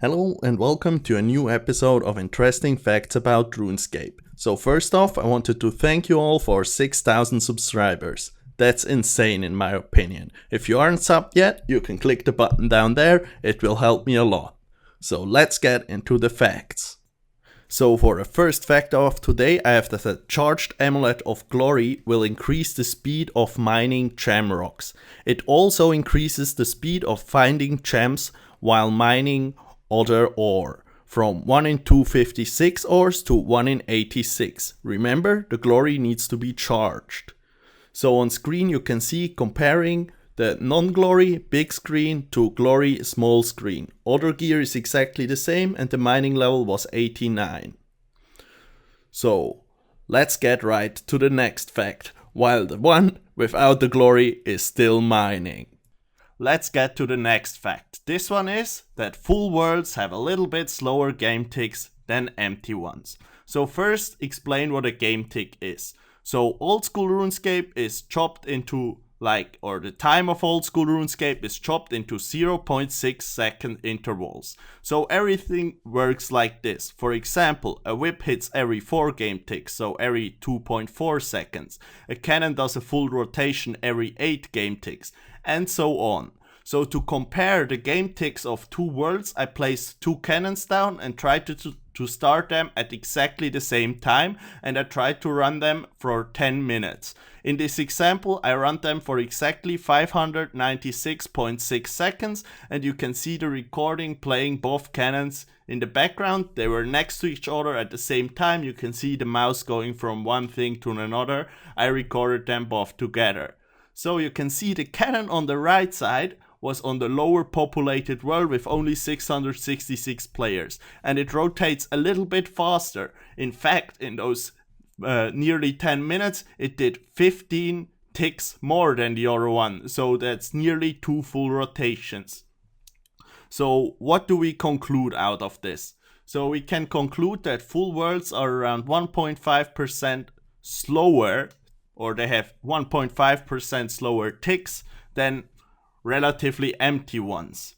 Hello and welcome to a new episode of Interesting Facts about RuneScape. So first off, I wanted to thank you all for 6,000 subscribers. That's insane in my opinion. If you aren't subbed yet, you can click the button down there, it will help me a lot. So let's get into the facts. So for the first fact of today, I have that the charged Amulet of Glory will increase the speed of mining gem rocks. It also increases the speed of finding gems while mining other ore, from 1 in 256 ores to 1 in 86. Remember, the Glory needs to be charged. So on screen you can see comparing the non-Glory big screen to Glory small screen. Other gear is exactly the same and the mining level was 89. So let's get right to the next fact, while the one without the Glory is still mining. Let's get to the next fact. This one is that full worlds have a little bit slower game ticks than empty ones. So first, explain what a game tick is. So old school RuneScape is chopped into the time of old school RuneScape is chopped into 0.6 second intervals. So everything works like this. For example, a whip hits every 4 game ticks, so every 2.4 seconds. A cannon does a full rotation every 8 game ticks, and so on. So to compare the game ticks of two worlds, I placed 2 cannons down and tried to start them at exactly the same time, and I tried to run them for 10 minutes. In this example, I ran them for exactly 596.6 seconds, and you can see the recording playing both cannons in the background. They were next to each other at the same time. You can see the mouse going from one thing to another. I recorded them both together. So you can see the cannon on the right side was on the lower populated world with only 666 players, and it rotates a little bit faster. In fact, in those nearly 10 minutes, it did 15 ticks more than the other one, so that's nearly 2 full rotations. So what do we conclude out of this? So we can conclude that full worlds are around 1.5% slower, or they have 1.5% slower ticks than relatively empty ones.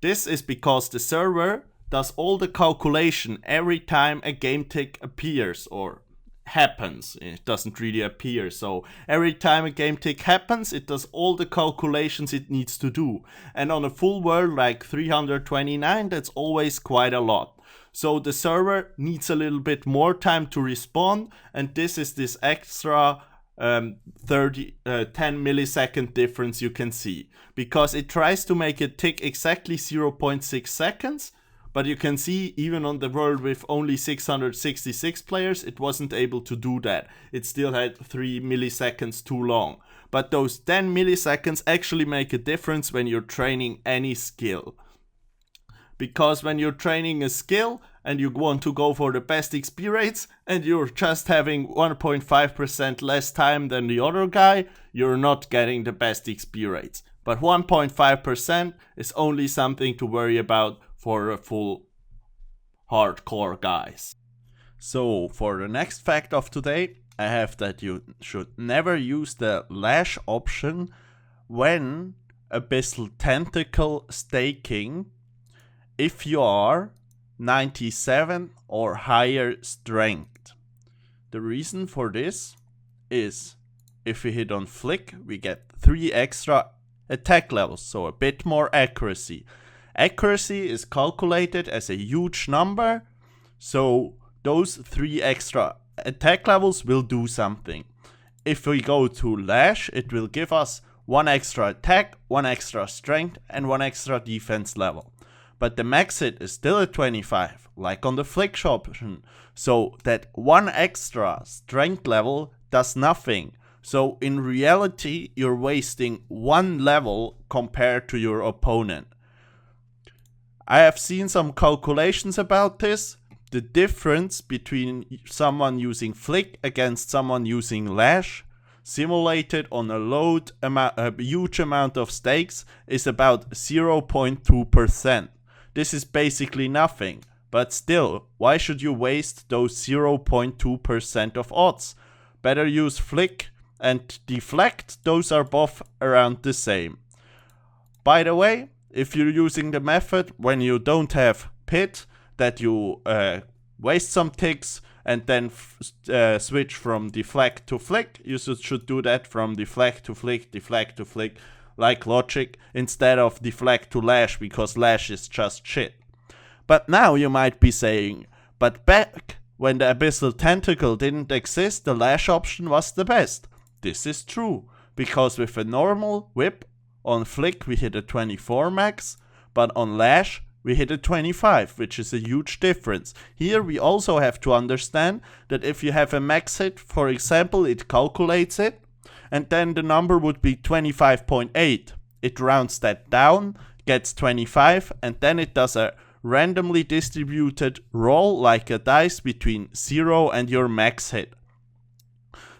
This is because the server does all the calculation every time a game tick appears or happens. It doesn't really appear, so every time a game tick happens, it does all the calculations it needs to do. And on a full world like 329, that's always quite a lot. So the server needs a little bit more time to respond, and this is this extra 10 millisecond difference you can see, because it tries to make it tick exactly 0.6 seconds, but you can see even on the world with only 666 players, it wasn't able to do that. It still had 3 milliseconds too long. But those 10 milliseconds actually make a difference when you're training any skill. Because when you're training a skill and you want to go for the best XP rates and you're just having 1.5% less time than the other guy, you're not getting the best XP rates. But 1.5% is only something to worry about for a full hardcore guys. So for the next fact of today, I have that you should never use the lash option when Abyssal Tentacle staking if you are 97 or higher strength. The reason for this is if we hit on flick, we get 3 extra attack levels, so a bit more accuracy. Accuracy is calculated as a huge number, so those 3 extra attack levels will do something. If we go to lash, it will give us 1 extra attack, 1 extra strength, and 1 extra defense level. But the max hit is still at 25, like on the flick option, so that 1 extra strength level does nothing. So in reality, you're wasting 1 level compared to your opponent. I have seen some calculations about this. The difference between someone using flick against someone using lash, simulated on a huge amount of stakes, is about 0.2%. This is basically nothing, but still, why should you waste those 0.2% of odds? Better use flick and deflect, those are both around the same. By the way, if you're using the method when you don't have pit, that you waste some ticks and then switch from deflect to flick. You should do that from deflect to flick, like logic, instead of deflect to lash, because lash is just shit. But now you might be saying, but back when the Abyssal Tentacle didn't exist, the lash option was the best. This is true, because with a normal whip, on flick we hit a 24 max, but on lash we hit a 25, which is a huge difference. Here we also have to understand that if you have a max hit, for example, it calculates it, and then the number would be 25.8. It rounds that down, gets 25, and then it does a randomly distributed roll like a dice between 0 and your max hit.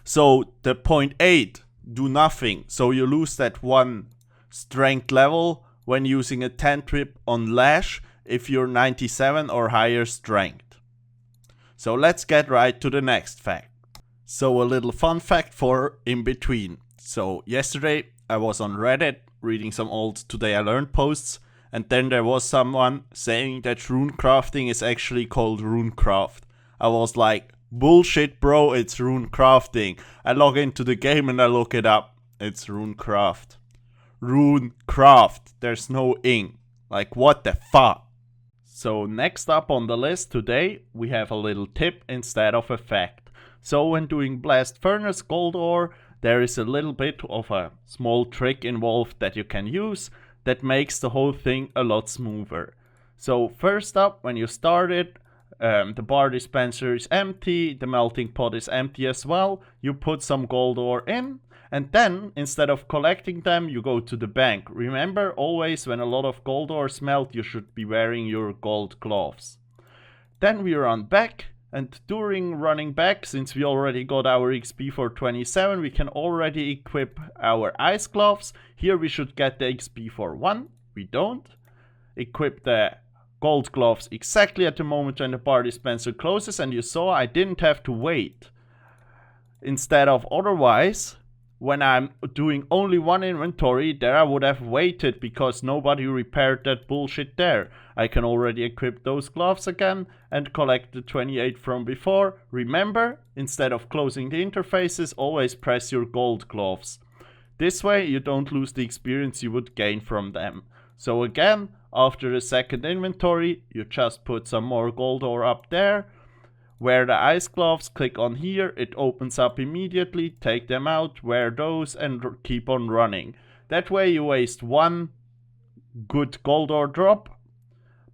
So the 0.8 do nothing, so you lose that one strength level when using a 10 trip on lash if you're 97 or higher strength. So let's get right to the next fact. So a little fun fact for in between. So yesterday I was on Reddit reading some old Today I Learned posts, and then there was someone saying that rune crafting is actually called runecraft. I was like, bullshit bro, it's rune crafting. I log into the game and I look it up. It's runecraft. Runecraft. There's no ing. Like, what the fuck? So next up on the list today, we have a little tip instead of a fact. So when doing Blast Furnace Gold Ore, there is a little bit of a small trick involved that you can use that makes the whole thing a lot smoother. So first up, when you start it, the bar dispenser is empty, the melting pot is empty as well, you put some gold ore in, and then, instead of collecting them, you go to the bank. Remember, always when a lot of gold ores melt, you should be wearing your gold gloves. Then we run back, and during running back, since we already got our XP for 27, we can already equip our ice gloves. Here we should get the XP for 1, we don't. Equip the gold gloves exactly at the moment when the bar dispenser closes, and you saw I didn't have to wait. Instead of otherwise, when I'm doing only one inventory, there I would have waited because nobody repaired that bullshit there. I can already equip those gloves again and collect the 28 from before. Remember, instead of closing the interfaces, always press your gold gloves. This way you don't lose the experience you would gain from them. So again, after the second inventory, you just put some more gold ore up there. Wear the ice gloves, click on here, it opens up immediately, take them out, wear those and keep on running. That way you waste one good gold ore drop,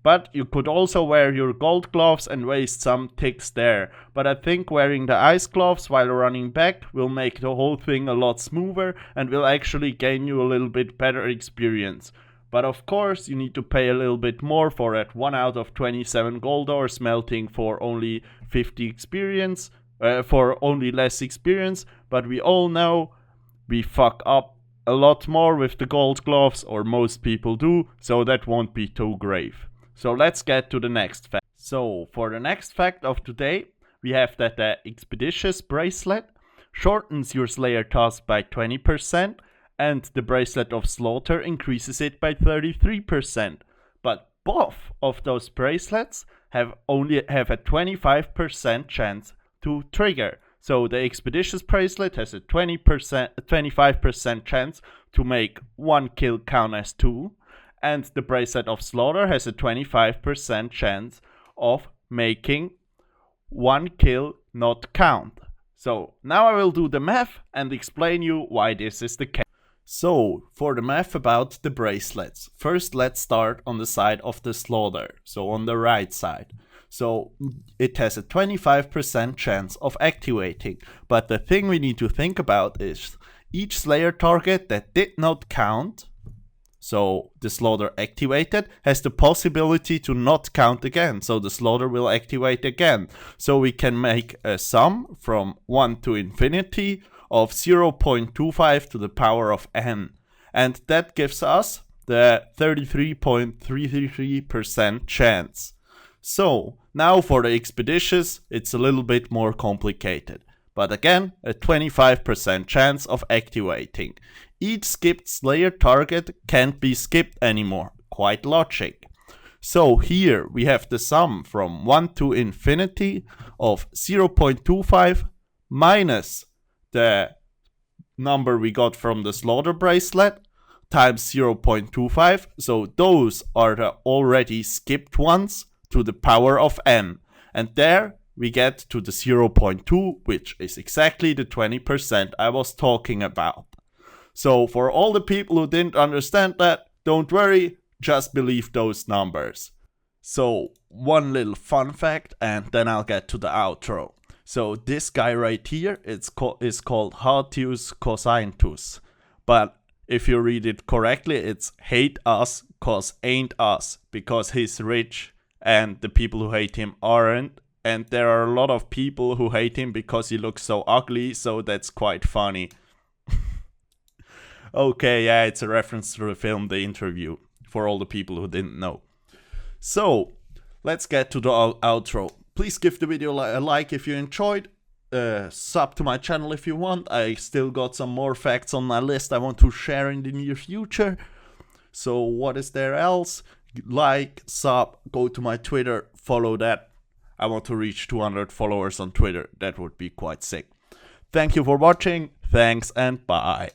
but you could also wear your gold gloves and waste some ticks there. But I think wearing the ice gloves while running back will make the whole thing a lot smoother and will actually gain you a little bit better experience. But of course you need to pay a little bit more for it. 1 out of 27 gold ore smelting for only 50 experience, for only less experience. But we all know we fuck up a lot more with the gold gloves, or most people do, so that won't be too grave. So let's get to the next fact. So for the next fact of today, we have that the Expeditious Bracelet shortens your Slayer task by 20%, and the Bracelet of Slaughter increases it by 33%. But both of those bracelets have a 25% chance to trigger. So the Expeditious Bracelet has a 25% chance to make 1 kill count as 2, and the Bracelet of Slaughter has a 25% chance of making 1 kill not count. So now I will do the math and explain you why this is the case. So, for the math about the bracelets, first let's start on the side of the Slaughter, so on the right side. So, it has a 25% chance of activating, but the thing we need to think about is each Slayer target that did not count, so the Slaughter activated, has the possibility to not count again, so the Slaughter will activate again. So we can make a sum from 1 to infinity of 0.25 to the power of n, and that gives us the 33.33% chance. So now for the Expeditious, it's a little bit more complicated, but again a 25% chance of activating. Each skipped Slayer target can't be skipped anymore. quite logic. So here we have the sum from 1 to infinity of 0.25 minus the number we got from the slaughter bracelet times 0.25. So those are the already skipped ones to the power of n. And there we get to the 0.2, which is exactly the 20% I was talking about. So for all the people who didn't understand that, don't worry, just believe those numbers. So one little fun fact, and then I'll get to the outro. So this guy right here is called Hatius Cosintus. But if you read it correctly, it's hate us cause ain't us, because he's rich and the people who hate him aren't. And there are a lot of people who hate him because he looks so ugly, so that's quite funny. Okay, yeah, it's a reference to the film The Interview, for all the people who didn't know. So, let's get to the outro. Please give the video a like if you enjoyed. Sub to my channel if you want. I still got some more facts on my list I want to share in the near future. So what is there else? Like, sub, go to my Twitter, follow that. I want to reach 200 followers on Twitter. That would be quite sick. Thank you for watching. Thanks and bye.